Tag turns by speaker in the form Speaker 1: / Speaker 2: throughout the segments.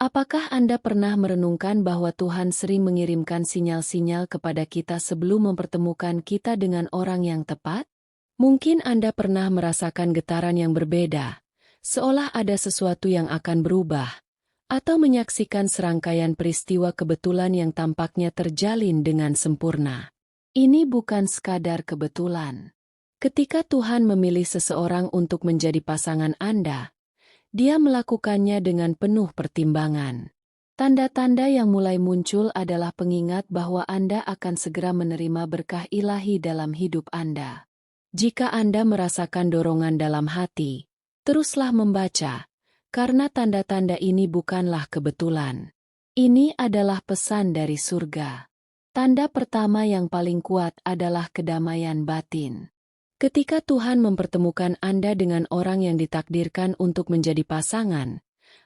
Speaker 1: Apakah Anda pernah merenungkan bahwa Tuhan sering mengirimkan sinyal-sinyal kepada kita sebelum mempertemukan kita dengan orang yang tepat? Mungkin Anda pernah merasakan getaran yang berbeda, seolah ada sesuatu yang akan berubah, atau menyaksikan serangkaian peristiwa kebetulan yang tampaknya terjalin dengan sempurna. Ini bukan sekadar kebetulan. Ketika Tuhan memilih seseorang untuk menjadi pasangan Anda, Dia melakukannya dengan penuh pertimbangan. Tanda-tanda yang mulai muncul adalah pengingat bahwa Anda akan segera menerima berkah ilahi dalam hidup Anda. Jika Anda merasakan dorongan dalam hati, teruslah membaca, karena tanda-tanda ini bukanlah kebetulan. Ini adalah pesan dari surga. Tanda pertama yang paling kuat adalah kedamaian batin. Ketika Tuhan mempertemukan Anda dengan orang yang ditakdirkan untuk menjadi pasangan,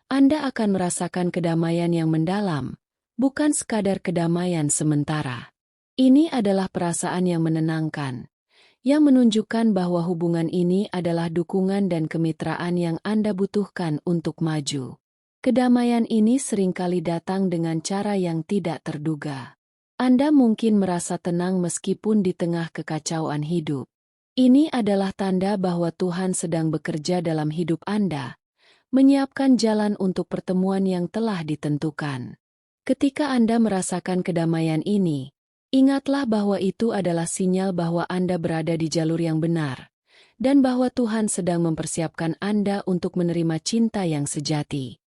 Speaker 1: Anda akan merasakan kedamaian yang mendalam, bukan sekadar kedamaian sementara. Ini adalah perasaan yang menenangkan, yang menunjukkan bahwa hubungan ini adalah dukungan dan kemitraan yang Anda butuhkan untuk maju. Kedamaian ini seringkali datang dengan cara yang tidak terduga. Anda mungkin merasa tenang meskipun di tengah kekacauan hidup. Ini adalah tanda bahwa Tuhan sedang bekerja dalam hidup Anda, menyiapkan jalan untuk pertemuan yang telah ditentukan. Ketika Anda merasakan kedamaian ini, ingatlah bahwa itu adalah sinyal bahwa Anda berada di jalur yang benar, dan bahwa Tuhan sedang mempersiapkan Anda untuk menerima cinta yang sejati.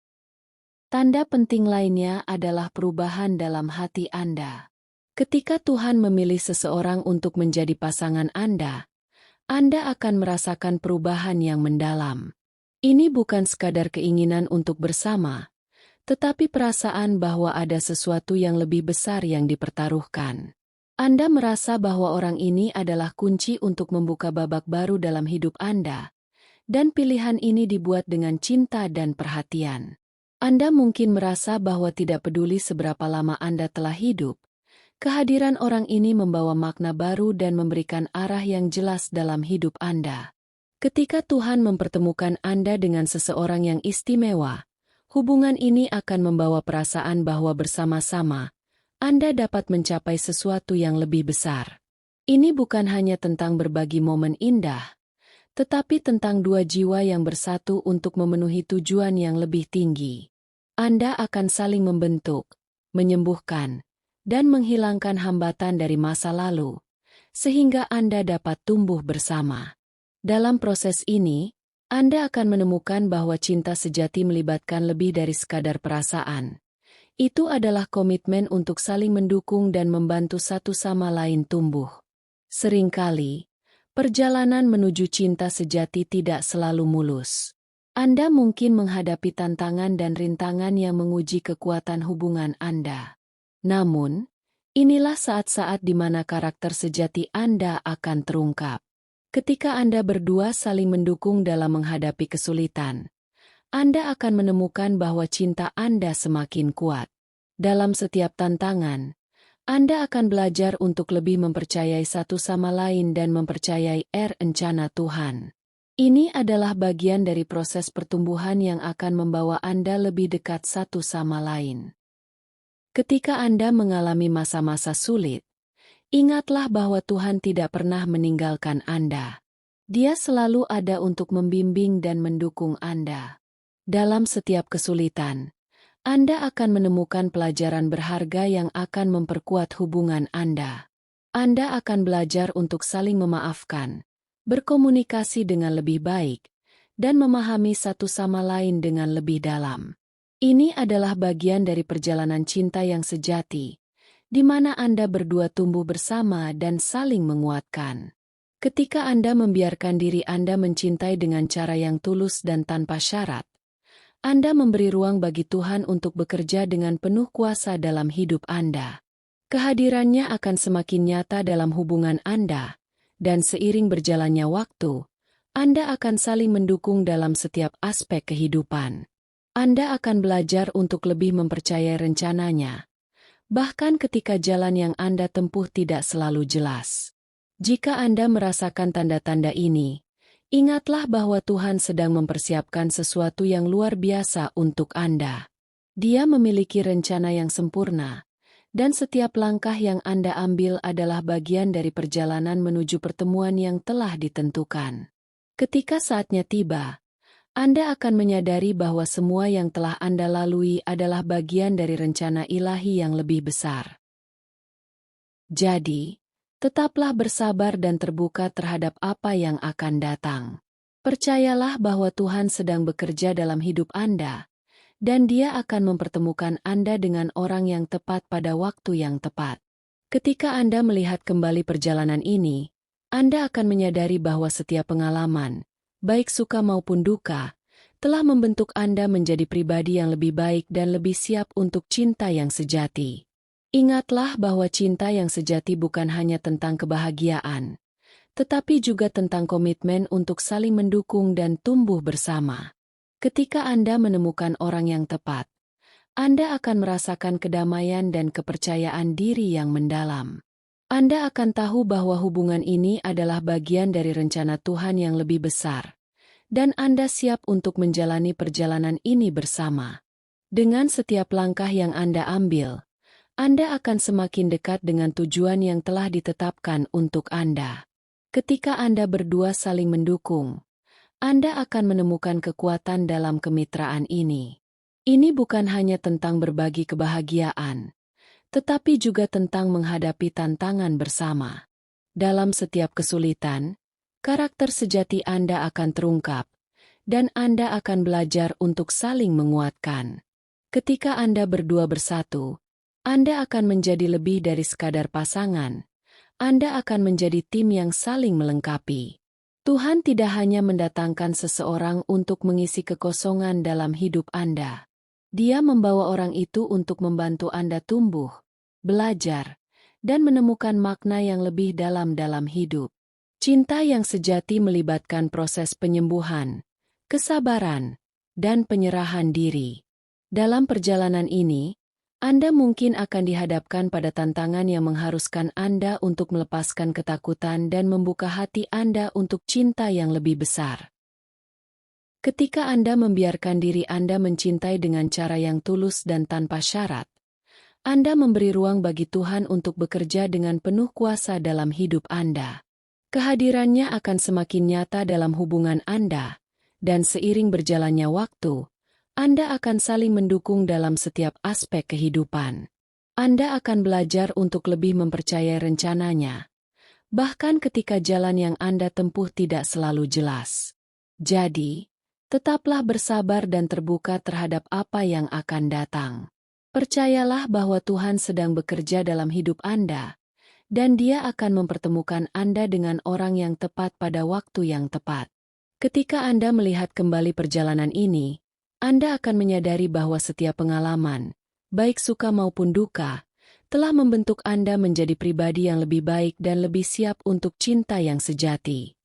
Speaker 1: Tanda penting lainnya adalah perubahan dalam hati Anda. Ketika Tuhan memilih seseorang untuk menjadi pasangan Anda akan merasakan perubahan yang mendalam. Ini bukan sekadar keinginan untuk bersama, tetapi perasaan bahwa ada sesuatu yang lebih besar yang dipertaruhkan. Anda merasa bahwa orang ini adalah kunci untuk membuka babak baru dalam hidup Anda, dan pilihan ini dibuat dengan cinta dan perhatian. Anda mungkin merasa bahwa tidak peduli seberapa lama Anda telah hidup, kehadiran orang ini membawa makna baru dan memberikan arah yang jelas dalam hidup Anda. Ketika Tuhan mempertemukan Anda dengan seseorang yang istimewa, hubungan ini akan membawa perasaan bahwa bersama-sama, Anda dapat mencapai sesuatu yang lebih besar. Ini bukan hanya tentang berbagi momen indah, tetapi tentang dua jiwa yang bersatu untuk memenuhi tujuan yang lebih tinggi. Anda akan saling membentuk, menyembuhkan, dan menghilangkan hambatan dari masa lalu, sehingga Anda dapat tumbuh bersama. Dalam proses ini, Anda akan menemukan bahwa cinta sejati melibatkan lebih dari sekadar perasaan. Itu adalah komitmen untuk saling mendukung dan membantu satu sama lain tumbuh. Seringkali, perjalanan menuju cinta sejati tidak selalu mulus. Anda mungkin menghadapi tantangan dan rintangan yang menguji kekuatan hubungan Anda. Namun, inilah saat-saat di mana karakter sejati Anda akan terungkap. Ketika Anda berdua saling mendukung dalam menghadapi kesulitan, Anda akan menemukan bahwa cinta Anda semakin kuat. Dalam setiap tantangan, Anda akan belajar untuk lebih mempercayai satu sama lain dan mempercayai rencana Tuhan. Ini adalah bagian dari proses pertumbuhan yang akan membawa Anda lebih dekat satu sama lain. Ketika Anda mengalami masa-masa sulit, ingatlah bahwa Tuhan tidak pernah meninggalkan Anda. Dia selalu ada untuk membimbing dan mendukung Anda. Dalam setiap kesulitan, Anda akan menemukan pelajaran berharga yang akan memperkuat hubungan Anda. Anda akan belajar untuk saling memaafkan, berkomunikasi dengan lebih baik, dan memahami satu sama lain dengan lebih dalam. Ini adalah bagian dari perjalanan cinta yang sejati, di mana Anda berdua tumbuh bersama dan saling menguatkan. Ketika Anda membiarkan diri Anda mencintai dengan cara yang tulus dan tanpa syarat, Anda memberi ruang bagi Tuhan untuk bekerja dengan penuh kuasa dalam hidup Anda. Kehadirannya akan semakin nyata dalam hubungan Anda, dan seiring berjalannya waktu, Anda akan saling mendukung dalam setiap aspek kehidupan. Anda akan belajar untuk lebih mempercayai rencananya, bahkan ketika jalan yang Anda tempuh tidak selalu jelas. Jika Anda merasakan tanda-tanda ini, ingatlah bahwa Tuhan sedang mempersiapkan sesuatu yang luar biasa untuk Anda. Dia memiliki rencana yang sempurna, dan setiap langkah yang Anda ambil adalah bagian dari perjalanan menuju pertemuan yang telah ditentukan. Ketika saatnya tiba, Anda akan menyadari bahwa semua yang telah Anda lalui adalah bagian dari rencana ilahi yang lebih besar. Jadi, tetaplah bersabar dan terbuka terhadap apa yang akan datang. Percayalah bahwa Tuhan sedang bekerja dalam hidup Anda, dan Dia akan mempertemukan Anda dengan orang yang tepat pada waktu yang tepat. Ketika Anda melihat kembali perjalanan ini, Anda akan menyadari bahwa setiap pengalaman, baik suka maupun duka, telah membentuk Anda menjadi pribadi yang lebih baik dan lebih siap untuk cinta yang sejati. Ingatlah bahwa cinta yang sejati bukan hanya tentang kebahagiaan, tetapi juga tentang komitmen untuk saling mendukung dan tumbuh bersama. Ketika Anda menemukan orang yang tepat, Anda akan merasakan kedamaian dan kepercayaan diri yang mendalam. Anda akan tahu bahwa hubungan ini adalah bagian dari rencana Tuhan yang lebih besar, dan Anda siap untuk menjalani perjalanan ini bersama. Dengan setiap langkah yang Anda ambil, Anda akan semakin dekat dengan tujuan yang telah ditetapkan untuk Anda. Ketika Anda berdua saling mendukung, Anda akan menemukan kekuatan dalam kemitraan ini. Ini bukan hanya tentang berbagi kebahagiaan, tetapi juga tentang menghadapi tantangan bersama. Dalam setiap kesulitan, karakter sejati Anda akan terungkap, dan Anda akan belajar untuk saling menguatkan. Ketika Anda berdua bersatu, Anda akan menjadi lebih dari sekadar pasangan. Anda akan menjadi tim yang saling melengkapi. Tuhan tidak hanya mendatangkan seseorang untuk mengisi kekosongan dalam hidup Anda. Dia membawa orang itu untuk membantu Anda tumbuh, belajar, dan menemukan makna yang lebih dalam hidup. Cinta yang sejati melibatkan proses penyembuhan, kesabaran, dan penyerahan diri. Dalam perjalanan ini, Anda mungkin akan dihadapkan pada tantangan yang mengharuskan Anda untuk melepaskan ketakutan dan membuka hati Anda untuk cinta yang lebih besar. Ketika Anda membiarkan diri Anda mencintai dengan cara yang tulus dan tanpa syarat, Anda memberi ruang bagi Tuhan untuk bekerja dengan penuh kuasa dalam hidup Anda. Kehadirannya akan semakin nyata dalam hubungan Anda, dan seiring berjalannya waktu, Anda akan saling mendukung dalam setiap aspek kehidupan. Anda akan belajar untuk lebih mempercayai rencananya, bahkan ketika jalan yang Anda tempuh tidak selalu jelas. Jadi, tetaplah bersabar dan terbuka terhadap apa yang akan datang. Percayalah bahwa Tuhan sedang bekerja dalam hidup Anda, dan Dia akan mempertemukan Anda dengan orang yang tepat pada waktu yang tepat. Ketika Anda melihat kembali perjalanan ini, Anda akan menyadari bahwa setiap pengalaman, baik suka maupun duka, telah membentuk Anda menjadi pribadi yang lebih baik dan lebih siap untuk cinta yang sejati.